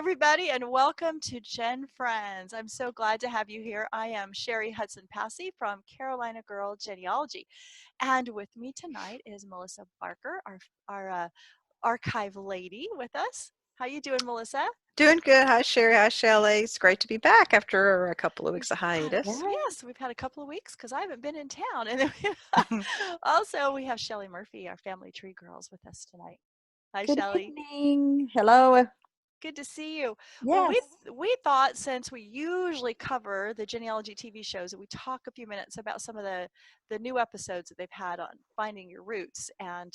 everybody, and welcome to GenFriends. I'm so glad to have you here. I am Cheri Hudson Passey from Carolina Girl Genealogy, and with me tonight is Melissa Barker, our archive lady with us. How you doing, Melissa? Doing good. Hi, Cheri. Hi, Shelley. It's great to be back after a couple of weeks of hiatus. Yes, we've had a couple of weeks because I haven't been in town. And then also we have Shelley Murphy, our family tree girls, with us tonight. Hi, Good Shelley. evening. Hello. Good to see you. Yes. Well, we thought, since we usually cover the genealogy TV shows, that we talk a few minutes about some of the new episodes that they've had on finding your roots. And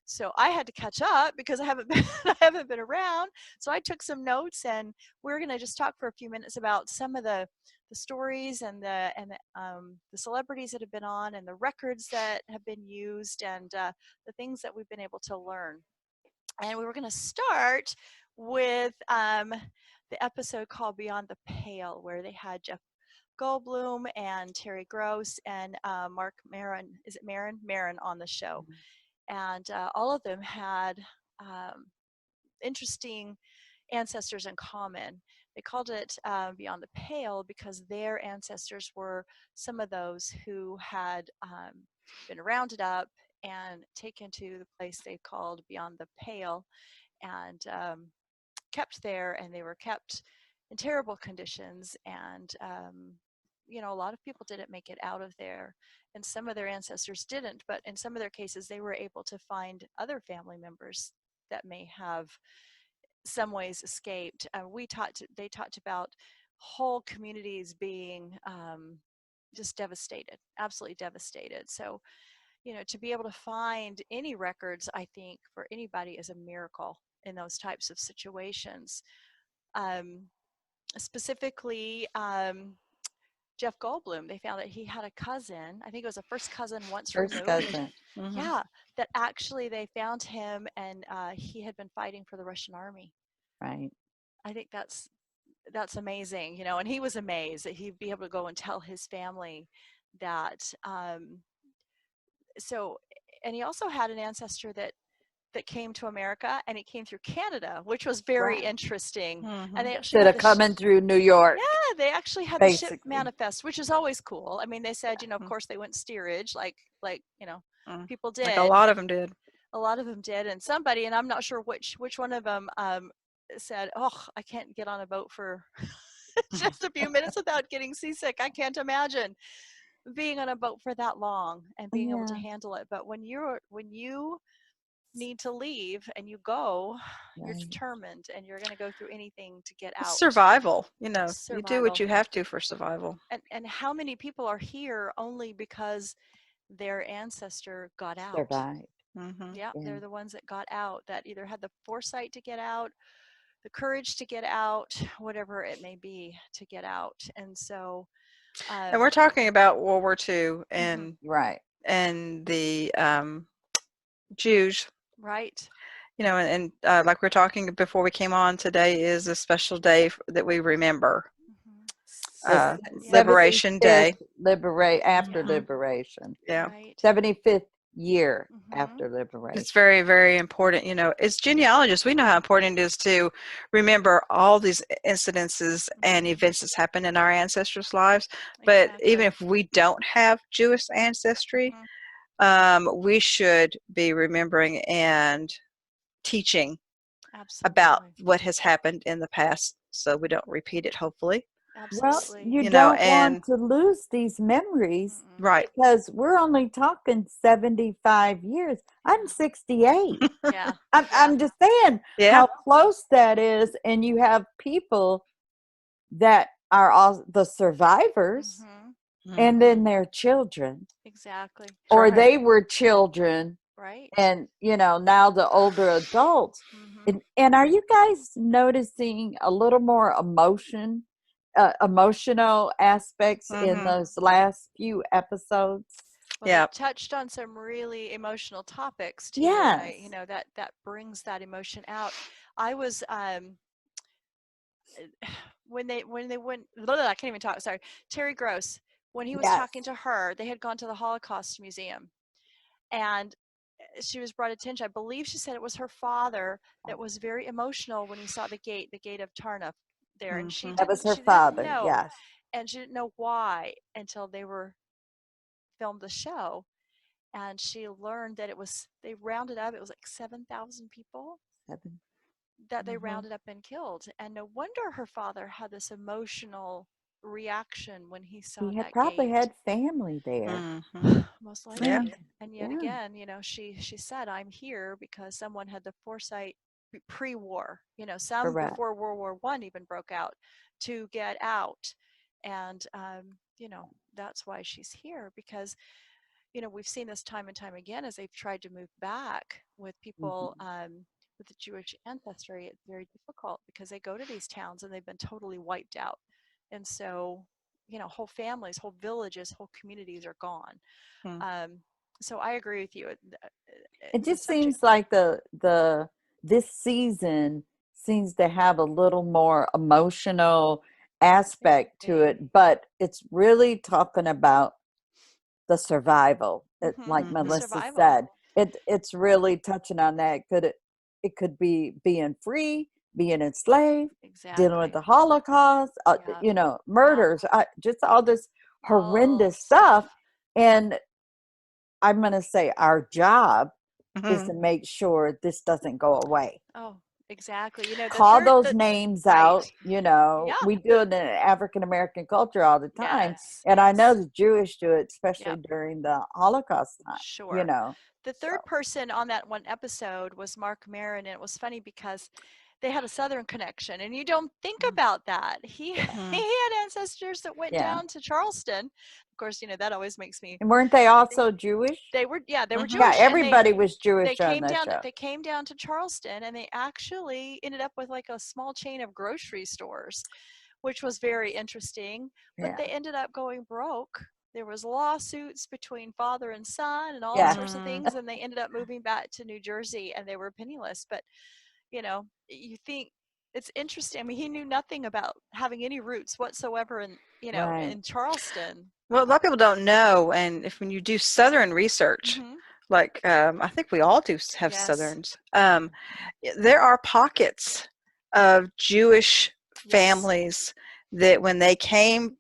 so I had to catch up because I haven't been I haven't been around. So I took some notes, and we're going to just talk for a few minutes about some of the stories and the celebrities that have been on, and the records that have been used, and the things that we've been able to learn. And we were going to start with the episode called Beyond the Pale, where they had Jeff Goldblum and Terry Gross and Mark Maron. Is it Maron? Maron on the show. And all of them had interesting ancestors in common. They called it Beyond the Pale because their ancestors were some of those who had been rounded up and taken to the place they called Beyond the Pale, and kept there, and they were kept in terrible conditions. And a lot of people didn't make it out of there, and some of their ancestors didn't, but in some of their cases they were able to find other family members that may have some ways escaped. They talked about whole communities being just devastated, absolutely devastated. So to be able to find any records, I think, for anybody is a miracle in those types of situations. Specifically, Jeff Goldblum, they found that he had a cousin, I think it was a first cousin once removed. First cousin. Mm-hmm. Yeah, that actually they found him, and he had been fighting for the Russian army. Right. I think that's amazing, and he was amazed that he'd be able to go and tell his family that. And he also had an ancestor that came to America, and it came through Canada, which was very interesting. Mm-hmm. And they actually Instead of coming through New York. Yeah, they actually had the ship basically. manifest, which is always cool. I mean, they said, of course they went steerage, like people did. Like a lot of them did. A lot of them did, and somebody, and I'm not sure which one of them said, "Oh, I can't get on a boat for just a few minutes without getting seasick. I can't imagine being on a boat for that long and being able to handle it." But when you need to leave and you go, you're determined, and you're going to go through anything to get out. Survival. You do what Survival. you have to for survival. And how many people are here only because their ancestor got out? Survived. Mm-hmm. Yeah, they're the ones that got out, that either had the foresight to get out, the courage to get out, whatever it may be, to get out. And so and we're talking about World War II and right, and the Jews. Right. And like we're talking before we came on, today is a special day that we remember. Liberation Day. After liberation. Yeah. Right. 75th year after liberation. It's very, very important. As genealogists, we know how important it is to remember all these incidences and events that's happened in our ancestors' lives. But even if we don't have Jewish ancestry, we should be remembering and teaching about what has happened in the past, so we don't repeat it, hopefully. Absolutely. Well, you don't want to lose these memories, right? Because we're only talking 75 years. I'm 68. Yeah. I'm just saying how close that is, and you have people that are all the survivors, and then their children. Exactly. Or they were children. Right. And, now the older adults. And are you guys noticing a little more emotional aspects in those last few episodes? Well, they touched on some really emotional topics too. Yes. That brings that emotion out. I was when they went, I can't even talk. Sorry. Terry Gross, when he was talking to her, they had gone to the Holocaust Museum, and she was brought attention. I believe she said it was her father that was very emotional when he saw the gate of Tarnoff there, and That was her she didn't father, know, yes. and she didn't know why until they were filmed the show, and she learned that they rounded up. It was like 7,000 people that they rounded up and killed, and no wonder her father had this emotional reaction when he saw He that probably gate. had family there. Most likely. Yeah. And yet again, you know, she said, I'm here because someone had the foresight pre-war, you know, some Correct. before World War I even broke out, to get out. And, you know, that's why she's here, because, you know, we've seen this time and time again as they've tried to move back with people with the Jewish ancestry. It's very difficult because they go to these towns and they've been totally wiped out. And so, you know, whole families, whole villages, whole communities are gone. So I agree with you. It just seems like this season seems to have a little more emotional aspect to it, but it's really talking about the survival. Like Melissa said, it's really touching on that. It could be being free, being enslaved, dealing with the Holocaust, you know, murders, just all this horrendous stuff. And I'm going to say our job is to make sure this doesn't go away. Oh, exactly. You know, call those names out. You know, Yeah. we do it in African American culture all the time, Yes, and I know the Jewish do it, especially during the Holocaust time. Sure. You know, the third person on that one episode was Mark Maron, and it was funny because they had a Southern connection, and you don't think about that. He had ancestors that went down to Charleston. Of course, you know, that always makes me. And weren't they also Jewish? They were, they were Jewish. Yeah, everybody was Jewish they came on that down. show. They came down to Charleston, and they actually ended up with like a small chain of grocery stores, which was very interesting. But they ended up going broke. There was lawsuits between father and son and all sorts of things, and they ended up moving back to New Jersey, and they were penniless. But, you know, you think it's interesting. I mean, he knew nothing about having any roots whatsoever in, you know, in Charleston. Well, a lot of people don't know, and when you do Southern research, like I think we all do have Southerns, there are pockets of Jewish families that when they came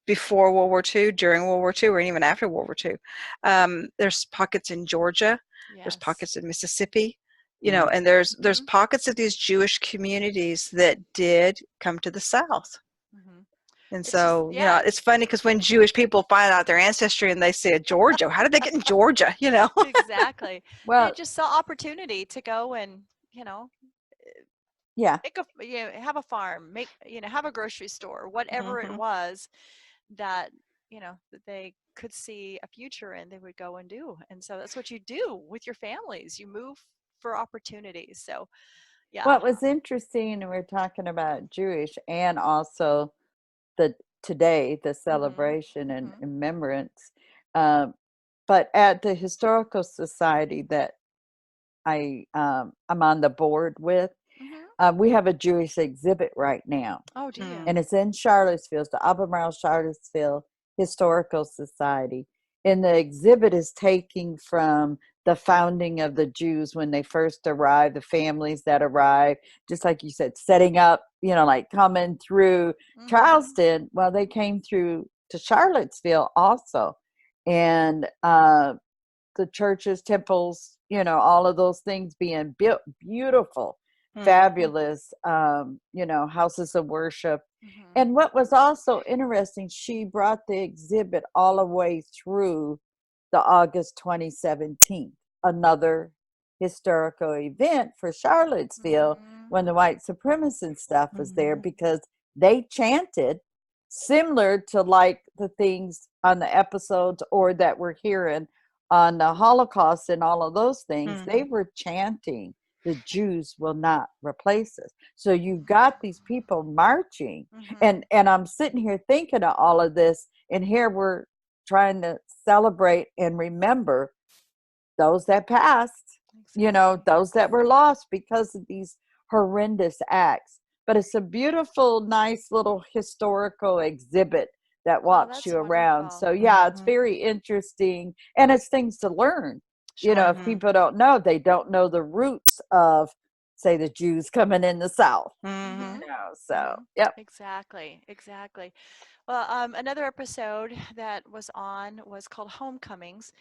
before World War II, during World War II, or even after World War II, there's pockets in Georgia, there's pockets in Mississippi, you know, and there's pockets of these Jewish communities that did come to the South. And so, you know, it's funny because when Jewish people find out their ancestry and they say Georgia, how did they get in Georgia? You know, exactly. Well, they just saw opportunity to go and, you know, make have a farm, have a grocery store, whatever it was that, you know, that they could see a future in, they would go and do. And so that's what you do with your families. You move for opportunities. So, yeah. What was interesting, and we're talking about Jewish and also today, the celebration and remembrance. But at the Historical Society that I'm on the board with, we have a Jewish exhibit right now. Oh, do you? And it's in Charlottesville. It's the Albemarle Charlottesville Historical Society. And the exhibit is taking from the founding of the Jews when they first arrived, the families that arrived, just like you said, setting up, you know, like coming through Charleston. Well, they came through to Charlottesville also. And the churches, temples, you know, all of those things being built, beautiful, fabulous, you know, houses of worship. And what was also interesting, she brought the exhibit all the way through the August 2017, another historical event for Charlottesville when the white supremacist stuff was there, because they chanted similar to like the things on the episodes or that we're hearing on the Holocaust and all of those things. They were chanting, the Jews will not replace us. So you've got these people marching, and I'm sitting here thinking of all of this, and here we're trying to celebrate and remember those that passed, you know, those that were lost because of these horrendous acts. But it's a beautiful, nice little historical exhibit that walks you around. So yeah, it's very interesting, and it's things to learn. You know, Sure. if people don't know, they don't know the roots of, say, the Jews coming in the South. Mm-hmm. You know, so yep. Exactly. Exactly. Well, another episode that was on was called Homecomings,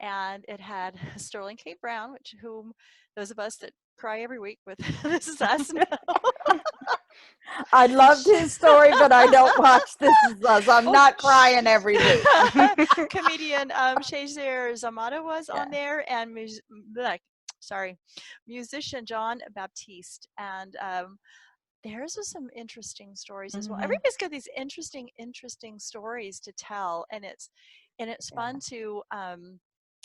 and it had Sterling K. Brown, which whom those of us that cry every week with this is us know. I loved his story, but I don't watch This Is Us. I'm not crying every week. Comedian Shazer Zamata was Yeah. on there, and musician John Baptiste, and theirs was some interesting stories as well. Mhm. Everybody's got these interesting stories to tell, and it's fun to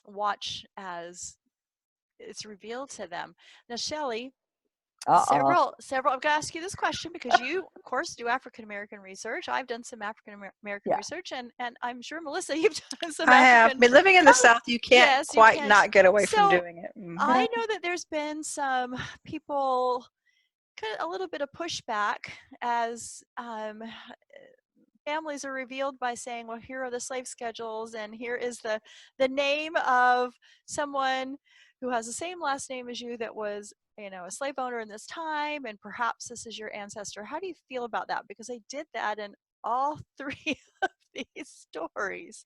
watch as it's revealed to them. Now, Shelley, Uh-oh. several. I'm going to ask you this question because you, of course, do African American research. I've done some African American Yeah. research, and I'm sure Melissa, you've done some I have. African. But living in the South, you can't Yes, you quite can. not get away from So doing it. Mhm. I know that there's been some people, kind of a little bit of pushback as families are revealed by saying, well, here are the slave schedules, and here is the name of someone who has the same last name as you that was, a slave owner in this time, and perhaps this is your ancestor. How do you feel about that? Because they did that in all three of these stories.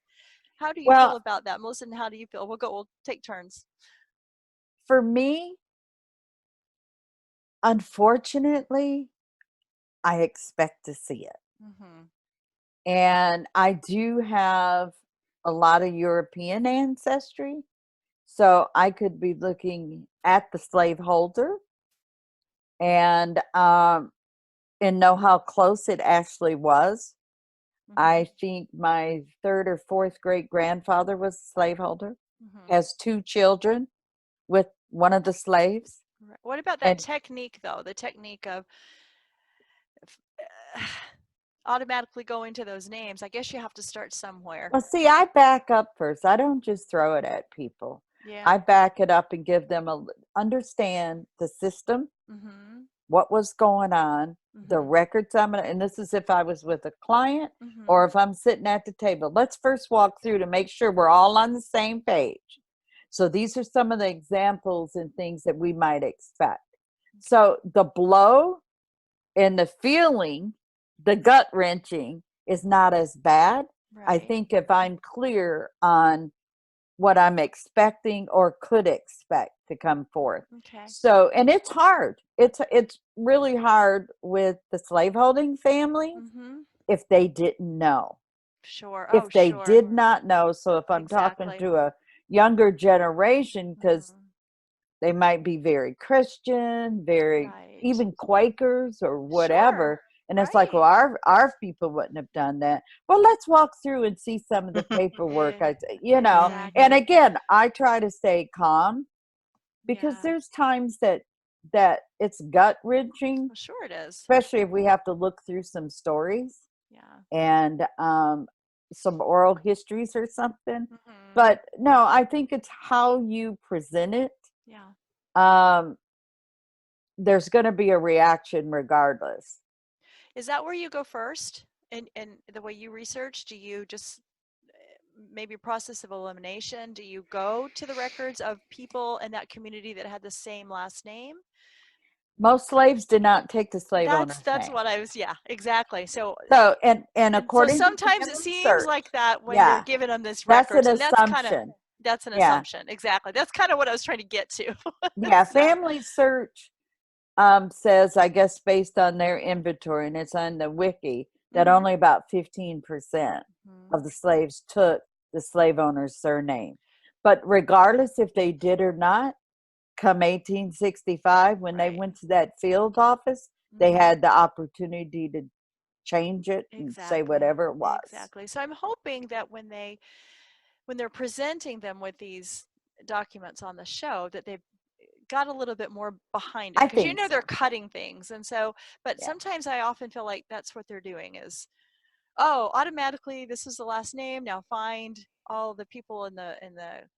How do you feel Well, about that, Melissa? And how do you feel? We'll take turns. for me, unfortunately, I expect to see it. Mm-hmm. And I do have a lot of European ancestry. So I could be looking at the slaveholder and know how close it actually was. I think my third or fourth great grandfather was a slaveholder, has 2 children with one of the slaves. Right. What about that And technique, though? The technique of automatically going to those names. I guess you have to start somewhere. well, see, I back up first. I don't just throw it at people. Yeah. I back it up and give them understand the system, Mm-hmm. what was going on, the Mm-hmm. records I'm gonna, and this is if I was with a client Mm-hmm. or if I'm sitting at the table. Let's first walk through to make sure we're all on the same page. So these are some of the examples and things that we might expect. So the blow and the feeling, the gut wrenching is not as bad. Right. I think if I'm clear on what I'm expecting or could expect to come forth. Okay. So, and it's hard. It's really hard with the slaveholding family if they didn't know. Sure. If they Sure. did not know. So if I'm talking Exactly. to a younger generation, because they might be very Christian, very Right. even Quakers or whatever. Sure. And it's like, well, our people wouldn't have done that. Well, let's walk through and see some of the paperwork. Exactly. And again, I try to stay calm because Yeah. there's times that it's gut wrenching, Well, sure it is. especially if we have to look through some stories Yeah. and some oral histories or something. But no, I think it's how you present it. Yeah. There's going to be a reaction regardless. Is that where you go first? And the way you research, do you just maybe process of elimination? Do you go to the records of people in that community that had the same last name? Most slaves did not take the slave owner's That's name. what I was. Yeah, exactly. So and according so sometimes to it seems search, like that when you're giving them this that's records, an and assumption. That's an assumption. Exactly. That's kind of what I was trying to get to. Yeah, Family Search says, I guess based on their inventory, and it's on the wiki, that only about 15% of the slaves took the slave owner's surname. But regardless if they did or not, come 1865, when they went to that field office, they had the opportunity to change it and say whatever it was. Exactly. So I'm hoping that when they're presenting them with these documents on the show, that they've got a little bit more behind it, because they're cutting things. And so, but sometimes I often feel like that's what they're doing is, automatically this is the last name, now find all the people in the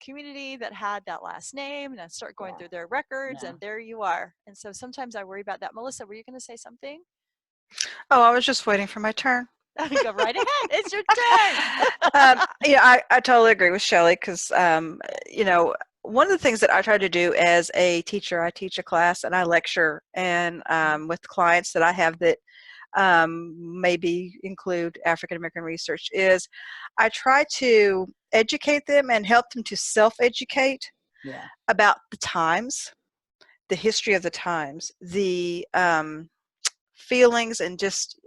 community that had that last name, and I start going through their records, and there you are. And so sometimes I worry about that. Melissa, were you going to say something? Oh, I was just waiting for my turn. Go right ahead. It's your turn. Yeah, I totally agree with Shelley because, one of the things that I try to do as a teacher, I teach a class and I lecture, and with clients that I have that maybe include African American research, is I try to educate them and help them to self-educate about the times, the history of the times, the feelings, and just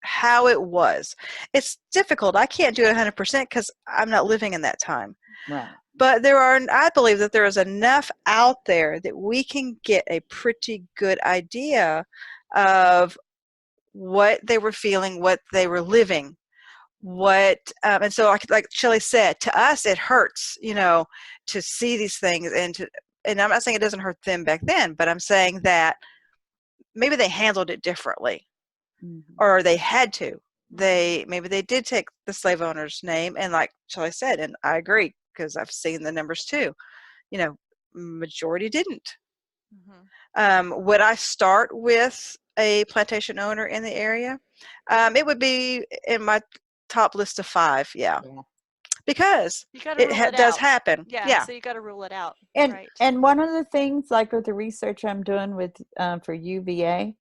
how it was. It's difficult. I can't do it 100% because I'm not living in that time. Right. But I believe that there is enough out there that we can get a pretty good idea of what they were feeling, what they were living, and so like Shelley said, to us it hurts, to see these things, and I'm not saying it doesn't hurt them back then, but I'm saying that maybe they handled it differently, or they had to. Maybe they did take the slave owner's name, and like Shelley said, and I agree because I've seen the numbers too, majority didn't. Would I start with a plantation owner in the area? It would be in my top list of 5, because it does happen. So you got to rule it out. And one of the things, like with the research I'm doing with for UVA,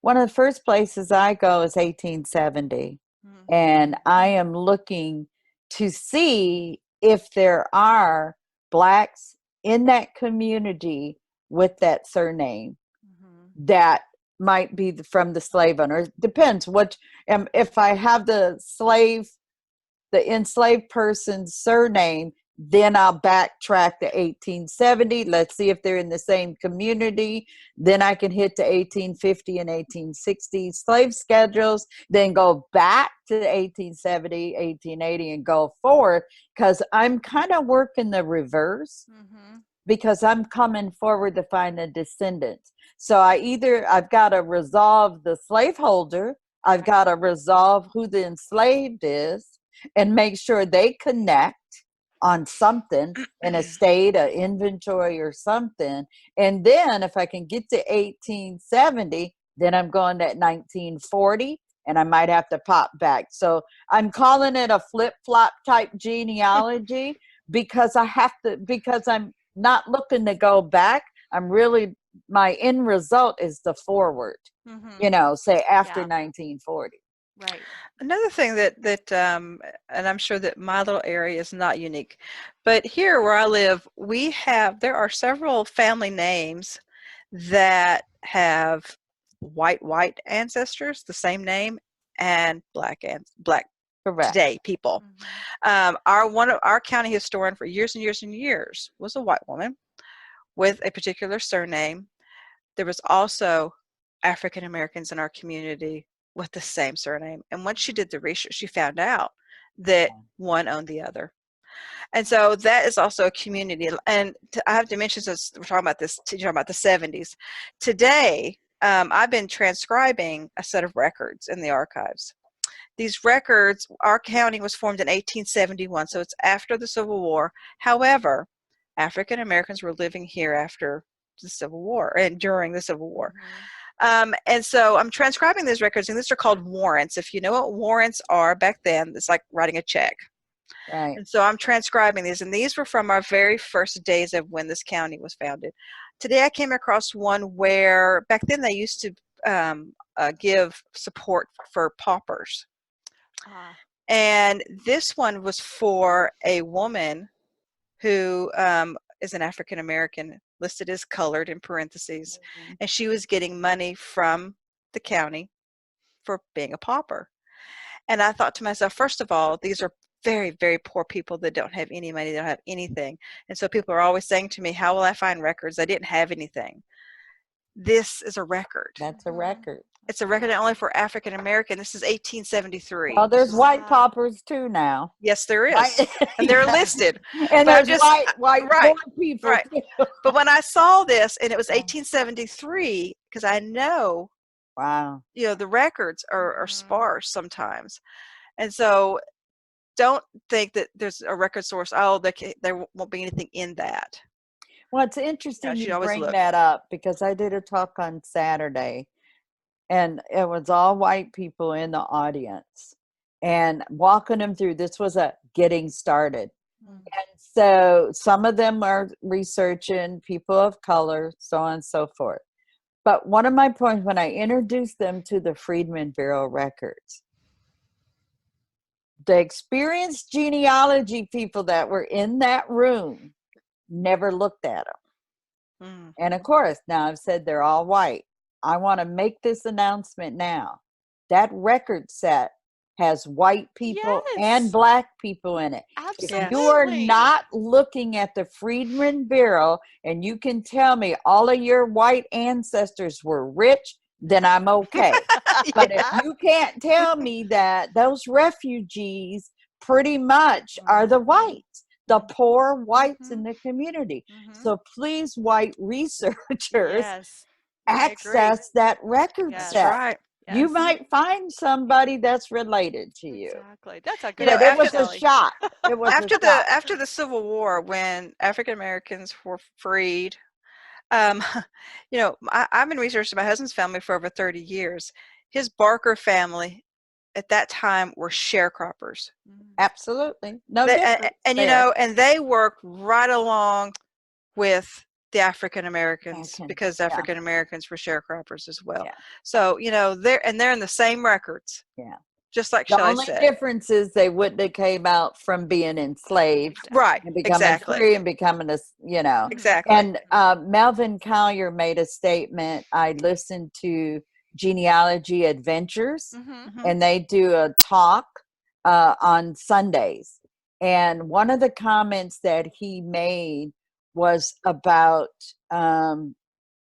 one of the first places I go is 1870, and I am looking to see if there are Blacks in that community with that surname that might be from the slave owner. It depends what, if I have the enslaved person's surname, then I'll backtrack to 1870. Let's see if they're in the same community. Then I can hit to 1850 and 1860 slave schedules, then go back to 1870, 1880, and go forward, because I'm kind of working the reverse, because I'm coming forward to find the descendants. So I've got to resolve the slaveholder, I've got to resolve who the enslaved is, and make sure they connect on something, an estate, an inventory, or something. And then if I can get to 1870, then I'm going to 1940, and I might have to pop back. So I'm calling it a flip-flop type genealogy, because I'm not looking to go back. My end result is the forward, say after 1940. Right. Another thing that and I'm sure that my little area is not unique, but here where I live, there are several family names that have white ancestors, the same name, and black Correct. today people. Our county historian for years and years and years was a white woman with a particular surname. There was also African Americans in our community with the same surname. And once she did the research, she found out that one owned the other. And so that is also a community. And I have to mention, since we're talking about this, you're talking about the 70s. Today, I've been transcribing a set of records in the archives. These records, our county was formed in 1871, so it's after the Civil War. However, African Americans were living here after the Civil War and during the Civil War. And so I'm transcribing these records, and these are called warrants. If you know what warrants are back then, it's like writing a check. Right. And so I'm transcribing these, and these were from our very first days of when this county was founded. Today I came across one where back then they used to give support for paupers. And this one was for a woman who is an African American, listed as colored in parentheses, and she was getting money from the county for being a pauper. And I thought to myself, first of all, these are very, very poor people that don't have any money, they don't have anything. And so people are always saying to me, how will I find records? I didn't have anything. This is a record. That's a record. It's a record only for African American. This is 1873. Well, there's white paupers too now. Yes, there is. And they're listed. And there's white poor people too. But when I saw this, and it was 1873, because I know, the records are sparse sometimes. And so don't think that there's a record source, there won't be anything in that. Well, it's interesting you bring that up, because I did a talk on Saturday, and it was all white people in the audience, and walking them through, this was a getting started. So some of them are researching people of color, so on and so forth. But one of my points when I introduced them to the Freedmen Bureau records, the experienced genealogy people that were in that room never looked at them. And of course, now I've said they're all white. I want to make this announcement now. That record set has white people and black people in it. Absolutely. If you are not looking at the Freedmen Bureau and you can tell me all of your white ancestors were rich, then I'm okay. But if you can't tell me that those refugees pretty much are the whites, the poor whites in the community. So please, white researchers, access that record set. That's right. You might find somebody that's related to you. Exactly. That's a good. But it was a shock. It was after the Civil War, when African Americans were freed. You know, I've been researching my husband's family for over 30 years. His Barker family at that time were sharecroppers. Absolutely. No difference. And you know, and they worked right along with the African Americans because African Americans were sharecroppers as well. So, you know, they're in the same records. Just like Shelley said. The only difference is they wouldn't have came out from being enslaved. Right. And becoming free and becoming a, you know. Exactly. And Melvin Collier made a statement. I listened to Genealogy Adventures, and they do a talk on Sundays. And one of the comments that he made was about,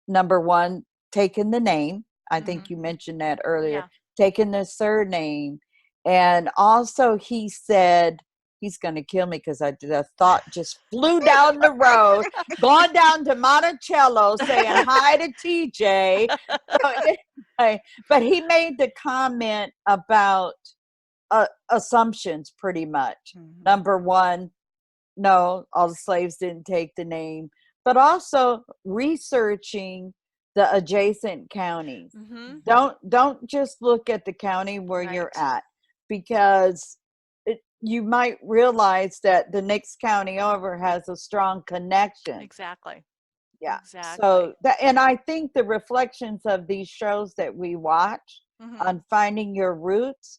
number one, taking the name. I think you mentioned that earlier. Taking the surname. And also he said, he's going to kill me because the thought just flew down the road, gone down to Monticello saying hi to TJ. But he made the comment about assumptions pretty much. Number one, no, all the slaves didn't take the name, but also researching the adjacent counties. Don't just look at the county where you're at, because you might realize that the next county over has a strong connection. Exactly. So and I think the reflections of these shows that we watch on finding your roots,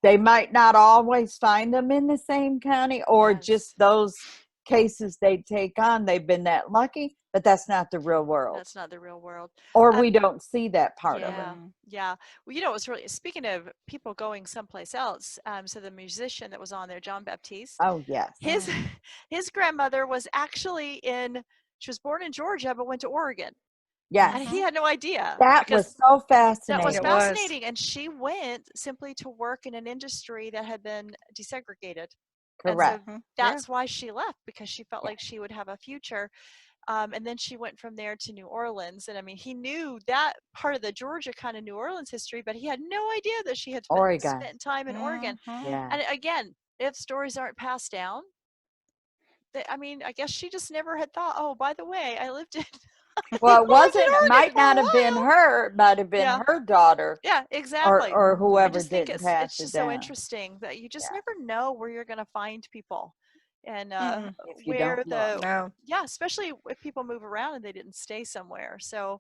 they might not always find them in the same county, or just those cases they take on, they've been that lucky, but that's not the real world. That's not the real world. Or we don't see that part of it. Yeah. Well, you know, it's really, speaking of people going someplace else, so the musician that was on there, John Baptiste. Oh, yes. His grandmother was actually she was born in Georgia, but went to Oregon. Yes. And he had no idea. That was so fascinating. That was fascinating. And she went simply to work in an industry that had been desegregated. Correct. And so that's why she left, because she felt like she would have a future. And then she went from there to New Orleans. And I mean, he knew that part of the Georgia kind of New Orleans history, but he had no idea that she had spent time in Oregon. And again, if stories aren't passed down, I mean, I guess she just never had thought, oh, by the way, I lived in. Well, it might not have been her, it might have been her daughter. Yeah, exactly. Or whoever didn't it's pass just it down. so interesting that you just never know where you're going to find people. And if you where don't especially if people move around and they didn't stay somewhere. So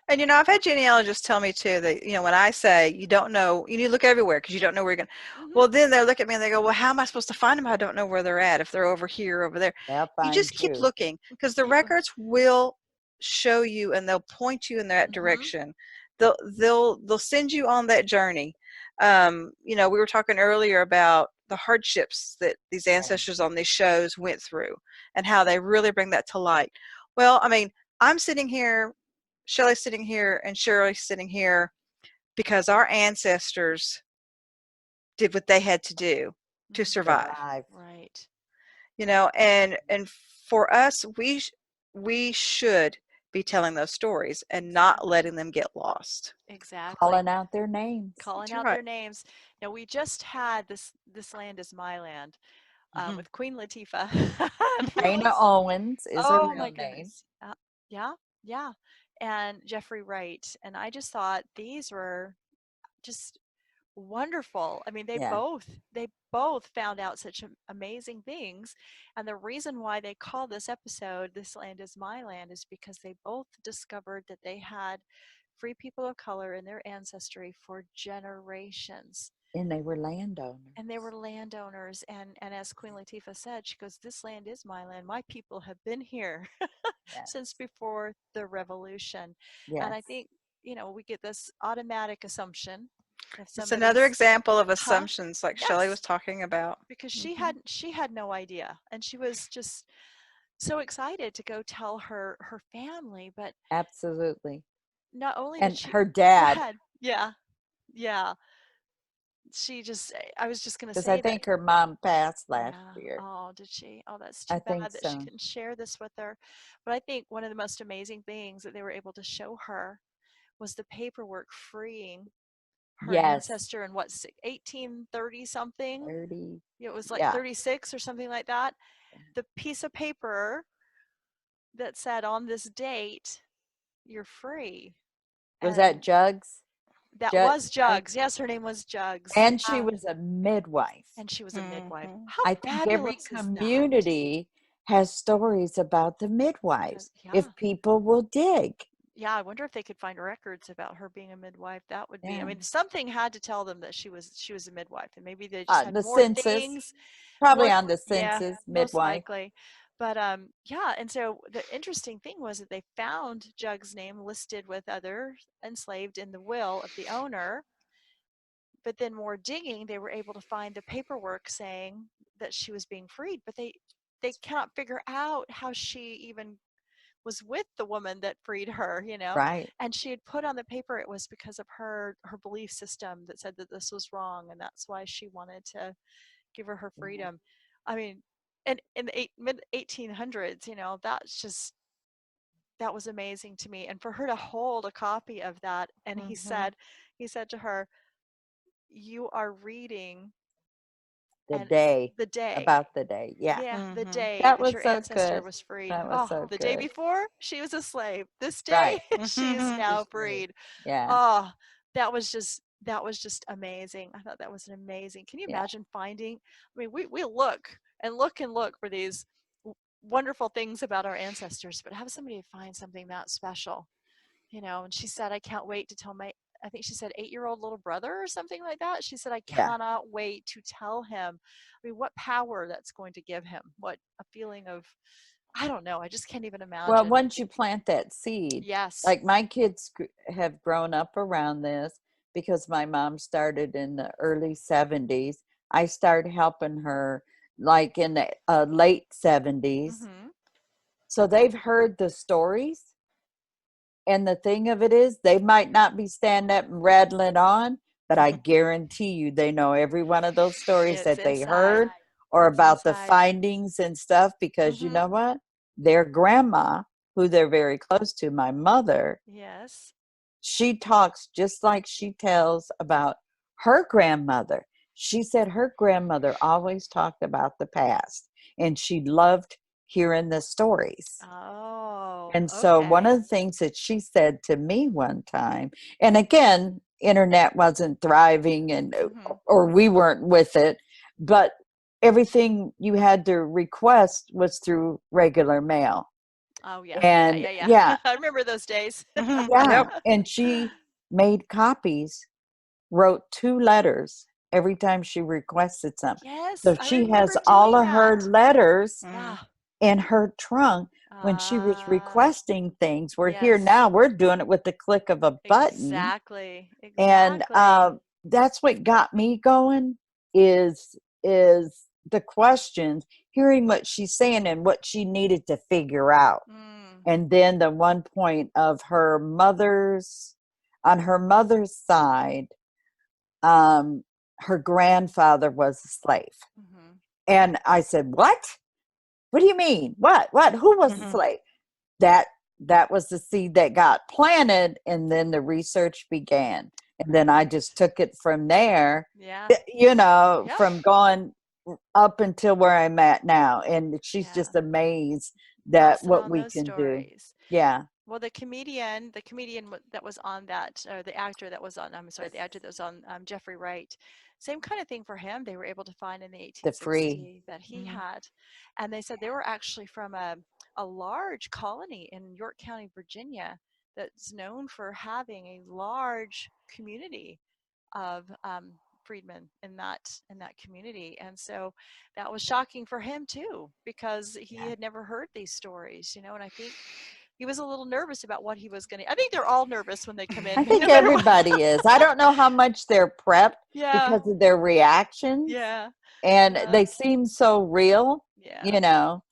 and you know, I've had genealogists tell me too that, you know, when I say you don't know, you need to look everywhere because you don't know where you're going. Well, then they look at me and they go, well, how am I supposed to find them? I don't know where they're at. If they're over here or over there, you just keep looking, because the records will show you and they'll point you in that direction. They'll send you on that journey. You know, we were talking earlier about the hardships that these ancestors on these shows went through and how they really bring that to light. Well, I mean, I'm sitting here, Shelley's sitting here, and Shirley's sitting here because our ancestors did what they had to do to survive. Right. You know, and for us, we should be telling those stories and not letting them get lost. Exactly. Calling out their names. Their names. Now, we just had This Land Is My Land with Queen Latifah. Raina Owens is her real name. Goodness. Yeah. And Jeffrey Wright. And I just thought these were just wonderful. I mean, Yeah. they both found out such amazing things. And the reason why they call this episode "This Land Is My Land" is because they both discovered that they had free people of color in their ancestry for generations. And they were landowners. And they were landowners. And as Queen Latifah said, she goes, "This land is my land. My people have been here since Yes. before the revolution." And Yes. I think, we get this automatic assumption if It's another somebody's, example of huh? assumptions like Shelley was Yes, talking about. because Mhm. she had no idea, and she was just so excited to go tell her family. But Absolutely. not only did And she her go dad, ahead, yeah, yeah, I was just going to because I say that. think her mom passed last Yeah. year. Oh, did she? Oh, that's I too think bad that she so. couldn't share this with her. But I think one of the most amazing things that they were able to show her was the paperwork freeing her Yes. ancestor in what, 1830 something. 30. It was like Yeah. 36 or something like that. The piece of paper that said, "On this date, you're free." Was that And Jugs? that Jug, was Jug? Jugs. Yes, her name was Jugs. And she was a midwife. And she was a midwife. Mhm. How I think every fabulous is that? community has stories about the midwives Yeah. if people will dig. Yeah, I wonder if they could find records about her being a midwife. That would be, I Yeah. mean, something had to tell them that she was a midwife, and maybe they just had The more census, things, probably more, on the yeah, census, most midwife. likely. But yeah, and so the interesting thing was that they found Jug's name listed with other enslaved in the will of the owner. But then more digging, they were able to find the paperwork saying that she was being freed, but they cannot figure out how she even was with the woman that freed her. Right. And she had put on the paper it was because of her belief system that said that this was wrong, and that's why she wanted to give her Yeah. freedom. I mean, and in the mid 1800s, that was amazing to me. And for her to hold a copy of that, and he Mhm. said to her, "You are reading The and day, the day." about the day. Yeah. Yeah, the Mhm. day That that was your so ancestor good. was freed. That was Oh, so the day good. before, she was a slave. This day, Right. she is Mhm. now She's free. freed. Yeah. Oh, that was just amazing. I thought that was an amazing. Can you Yeah. imagine finding? I mean, we look and look and look for these wonderful things about our ancestors, but have somebody find something that special. And she said, "I can't wait to tell my," I think she said, 8-year-old little brother or something like that. She said, "I Yeah. cannot wait to tell him." I mean, what power that's going to give him. What a feeling of, I don't know. I just can't even Well, imagine. once you plant that seed, Yes. like my kids have grown up around this because my mom started in the early 70s. I started helping her like in the late 70s. Mm-hmm. So they've heard the stories. And the thing of it is, they might not be standing up and rattling on, but I guarantee you they know every one of those stories It's that they inside. heard or It's about the inside. findings and stuff, because you Mm-hmm. know what? Their grandma, who they're very close to, my mother, Yes. she talks just like she tells about her grandmother. She said her grandmother always talked about the past and she loved hearing the stories. Oh, And so one okay. of the things that she said to me one time, and again, internet wasn't thriving and Mm-hmm. or we weren't with it, but everything you had to request was through regular mail. Oh, yeah. Yeah, And yeah, yeah, yeah. I remember those days. Mhm. yeah, Yep. and she made copies, wrote 2 letters every time she requested something. Yes, So I she has remember all doing of her that. letters Mhm. Yeah. in her trunk when she was Ah, requesting things. We're here yes. now, we're doing it with the click of a button. Exactly. And Exactly. that's what got me going is the questions, hearing what she's saying and what she needed to figure out. Mm. And then the one point of her mother's, on her mother's side, um, her grandfather was a slave. Mm-hmm. And I said, what? What do you mean? What? Who was the Mhm. slave? That that was the seed that got planted, and then the research began. And then I just took it from there, Yeah. Yep. from going up until where I'm at now. And she's Yeah. just amazed that Passing what on we those can do. stories. Yeah. Well, the comedian that was on that, or the actor that was on, I'm sorry, the actor that was on Jeffrey Wright, same kind of thing for him. They were able to find in the The free. 1860 that he had, and they said they were actually from a large colony in York County, Virginia, that's known for having a large community of freedmen in that community. And so that was shocking for him too, because he had never heard these stories, and I think he was a little nervous about what he was going to. I think they're all nervous when they come in. I think no matter what. everybody is. I don't know how much they're prepped Yeah. because of their reactions. Yeah. And Yeah. they seem so real, Yeah.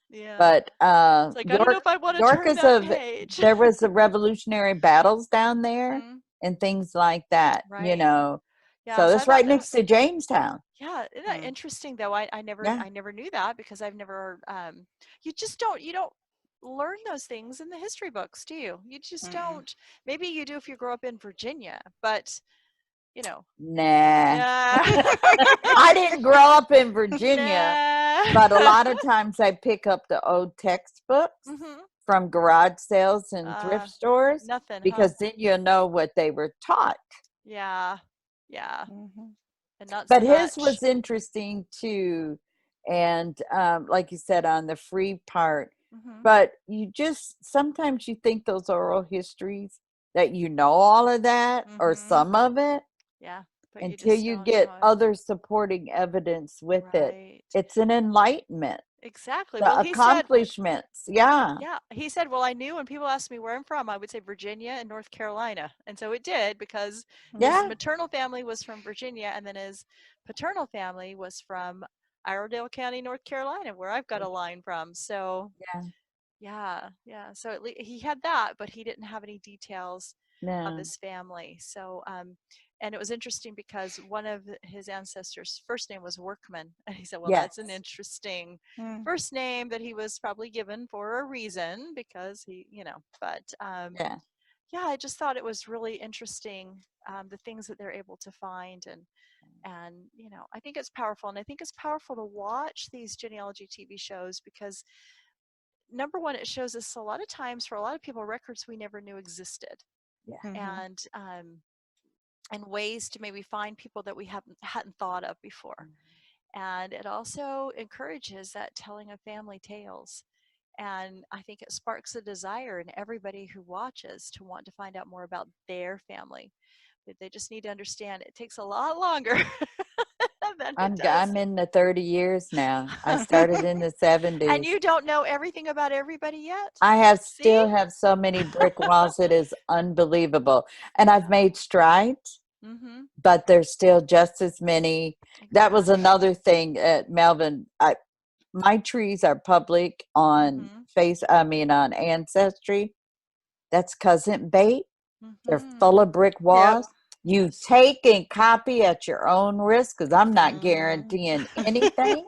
Yeah. But It's like, I don't know if I want to turn that page. there was the Revolutionary battles down there Mhm. and things like that, Right. Yeah, So so I that's thought right that next was, to Jamestown. yeah, isn't that interesting though? I never Yeah. I never knew that, because I've never you just don't learn those things in the history books, do you? You just don't. Maybe you do if you grow up in Virginia, but Nah. yeah. I didn't grow up in Virginia, Nah. but a lot of times I pick up the old textbooks from garage sales and thrift stores Nothing, because then you know what they were taught. Yeah. Yeah. And not But so his much. was interesting too, and like you said on the free part. But you just sometimes you think those oral histories that you know all of that or some of it. Yeah. But you Until just you don't get know it. other supporting evidence with it. Right. It's an enlightenment. Exactly. The Well, he said, accomplishments. Yeah. yeah, he said, well, I knew when people asked me where I'm from, I would say Virginia and North Carolina. And so it did, because his Yeah. maternal family was from Virginia, and then his paternal family was from Iredell County, North Carolina, where I've got a line from. So Yeah. yeah. So he had that, but he didn't have any details of No. his family. So and it was interesting because one of his ancestors' first name was Workman, and he said, well, that's an Yes. interesting first name that he was probably given for a reason, because he, but Yeah. yeah, I just thought it was really interesting, the things that they're able to find. And I think it's powerful, and I think it's powerful to watch these genealogy TV shows, because number one, it shows us a lot of times, for a lot of people, records we never knew existed, Yeah. and ways to maybe find people that we hadn't thought of before. And it also encourages that telling of family tales. And I think it sparks a desire in everybody who watches to want to find out more about their family. But they just need to understand it takes a lot longer than it does. I'm in the 30 years now. I started in the 70s. And you don't know everything about everybody yet? I still See? have so many brick walls. It is unbelievable. And I've made strides, but there's still just as many. That was another thing at Melvin. My trees are public on on Ancestry. That's cousin bait. They're full of brick walls. You take and copy at your own risk, because I'm not guaranteeing anything.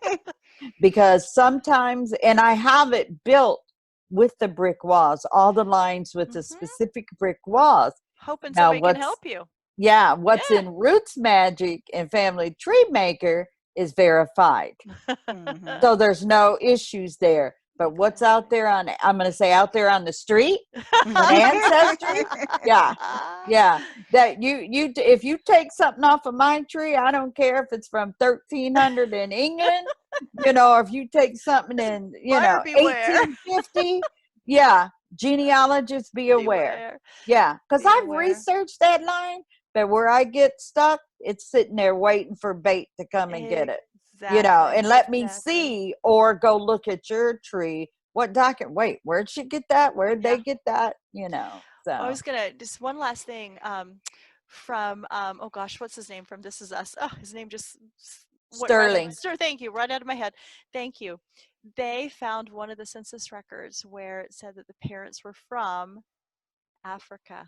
Because sometimes, and I have it built with the brick walls, all the lines with the specific brick walls. Hoping Now, somebody can help you. Yeah, what's in Roots Magic and Family Tree Maker is verified. So there's no issues there. But what's out there I'm going to say out there on the street on Ancestry? Yeah. That you if you take something off of my tree, I don't care if it's from 1300 in England, or if you take something in, Buyer beware. 1850, yeah, genealogists be aware. Yeah, because I've researched that line, but where I get stuck, it's sitting there waiting for bait to come and get it. And let me see, or go look at your tree. What document? Wait, where'd she get that? Where'd they get that? So I was gonna just one last thing from oh gosh, what's his name from This Is Us? Oh, his name just Sterling. Sir, thank you, right out of my head. Thank you. They found one of the census records where it said that the parents were from Africa.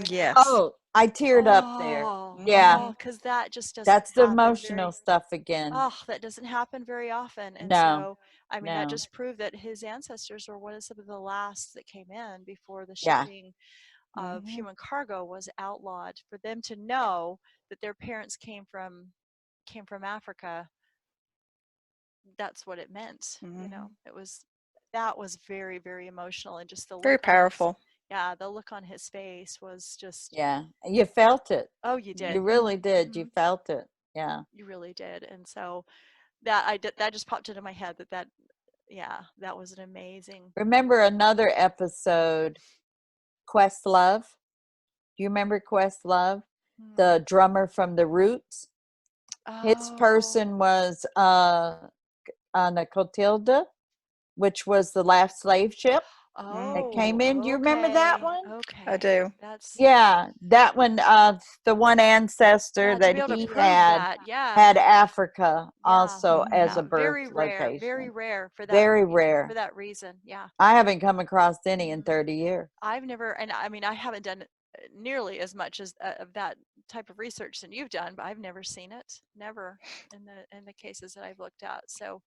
Yes. Oh, I teared up there. Yeah. Because that just doesn't That's the happen emotional stuff again. that doesn't happen very often. And No. so, I mean, that just proved that his ancestors were one of some of the last that came in before the Yeah. shipping of human cargo was outlawed. For them to know that their parents came from Africa, that's what it meant. That was very, very emotional, and just the very look on his, powerful. Yeah, the look on his face was just, Yeah, you felt it. oh, you did. You really did. You Mhm. felt it. Yeah. You really did. And so that just popped into my head that yeah, that was an amazing. Remember another episode, Questlove? Do you remember Questlove? Hmm. The drummer from the Roots. His Oh. person was on the Cotilda, which was the last slave ship that came Oh, in. Do you remember that okay. one? I Okay. do. That's, Yeah, that one. The one ancestor yeah, to be that able to he prove that. Yeah. had Africa Yeah. also as Yeah. a Mhm. birth Very location. rare for that, Very for rare. that reason. Yeah. I haven't come across any in Mhm. 30 years. I've never, and I mean, I haven't done nearly as much as of that type of research than you've done, but I've never seen it. Never in the cases that I've looked at. So,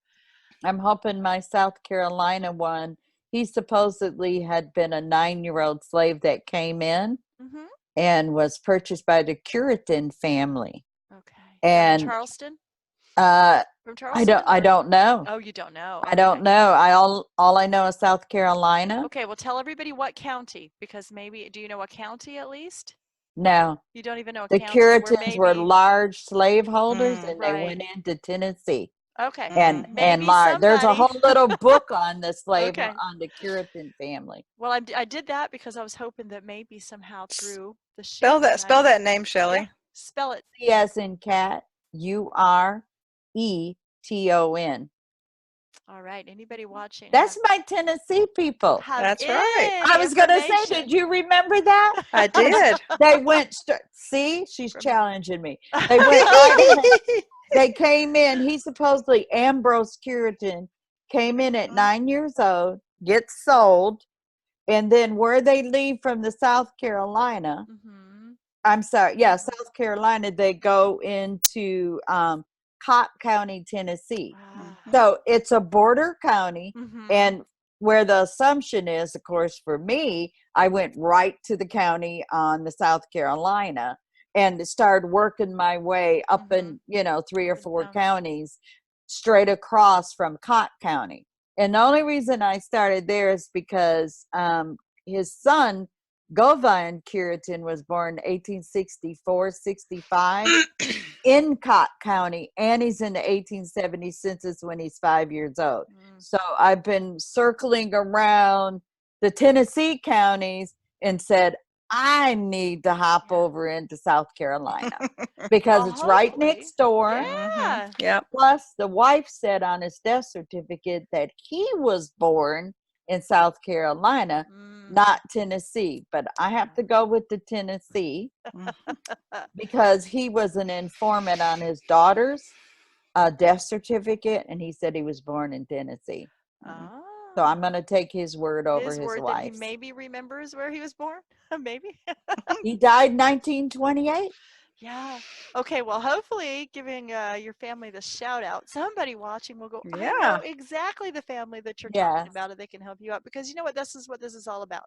I'm hoping my South Carolina one, he supposedly had been a 9-year-old slave that came in mhm. and was purchased by the Curitan family. Okay. From And Charleston? uh, From Charleston I or? don't know. Oh, you don't know. I don't Okay. know. All I know is South Carolina. Okay, well tell everybody what county, because maybe, do you know a county at least? No, You don't even know a the county where Curitans were maybe, large slaveholders, Mm. and they right. went into Tennessee. Okay. And Mhm. Maybe large. There's a somebody. whole little book on the Okay. on the Curitan family. Well, I did that because I was hoping that maybe somehow through the Spell shipping that. Spell that name, yeah, Shelley. spell it. C as in cat, Ureton. All right. Anybody watching That's my Tennessee people. have That's right. I any was going to say, information? did you remember that? I did. They went see, she's From challenging me. They went right ahead. They came in. He supposedly, Ambrose Curitan, came in at 9 years old, gets sold, and then where they leave from the South Carolina, mm-hmm. I'm sorry, yeah, South Carolina, they go into Cott County, Tennessee. Mhm. So it's a border county, Mm-hmm. and where the assumption is, of course, for me, I went right to the county on the South Carolina and started working my way up Mm-hmm. in, 3 or 4 Down. counties straight across from Cott County. And the only reason I started there is because his son, Govan Curitan, was born 1864, 65 in Cott County, and he's in the 1870 census when he's 5 years old. Mm. So I've been circling around the Tennessee counties and said, I need to hop Yeah. over into South Carolina because Well, it's right hopefully. next door. Mhm. Yeah. Yep. Plus, the wife said on his death certificate that he was born in South Carolina, Mm. not Tennessee. But I have to go with the Tennessee Mhm. because he was an informant on his daughter's death certificate, and he said he was born in Tennessee. So Ah. I'm going to take his word over His his word that he wife's. maybe remembers where he was born. Maybe. He died 1928. Yeah. Okay. Well, hopefully, giving your family the shout out, somebody watching will go, I know Yeah. exactly the family that you're talking Yes. about, and they can help you out, because you know what? This is what this is all about,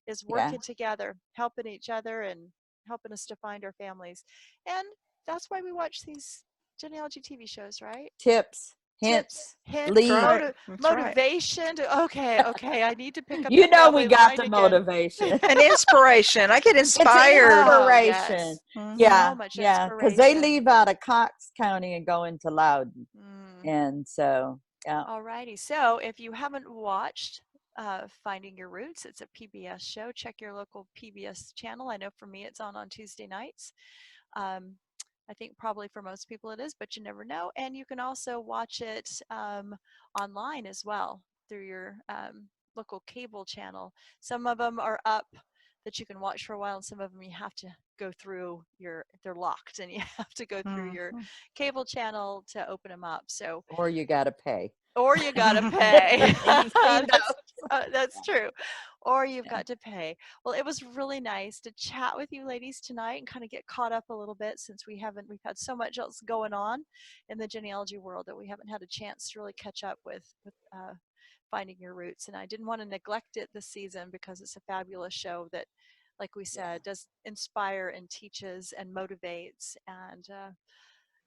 is Yeah. working together, helping each other, and helping us to find our families. And that's why we watch these genealogy TV shows, right? Tips, Tips, hints, hints, That's leads. right. That's right. motivation. Okay, I need to pick up the You know we family got line the again. motivation. And inspiration. I get It's inspired. Oh, inspiration. yes. Yeah, So much yeah, because they inspiration. leave out of Cox County and go into Loudoun. Mm. And so, yeah. Alrighty. So if you haven't watched Finding Your Roots, it's a PBS show. Check your local PBS channel. I know for me it's on Tuesday nights. Um, I think probably for most people it is, but you never know. And you can also watch it online as well through your local cable channel. Some of them are up that you can watch for a while, and some of them you have to go through they're locked, and you have to go through your Mhm. cable channel to open them up. So, Or you got to pay. or you gotta pay. You see those? That's true. Or you've got to pay. Well, it was really nice to chat with you ladies tonight and kind of get caught up a little bit, since we've had so much else going on in the genealogy world that we haven't had a chance to really catch up with Finding Your Roots. And I didn't want to neglect it this season, because it's a fabulous show that, like we said, does inspire and teaches and motivates, and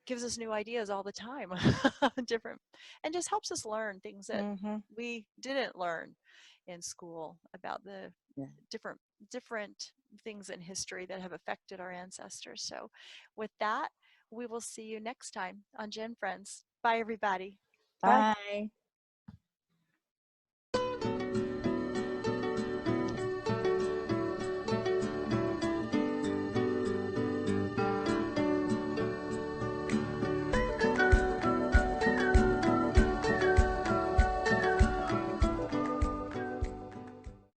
gives us new ideas all the time, different, and just helps us learn things that Mhm. we didn't learn in school about the Yeah. different things in history that have affected our ancestors. So with that, we will see you next time on GenFriends. Bye, everybody. Bye.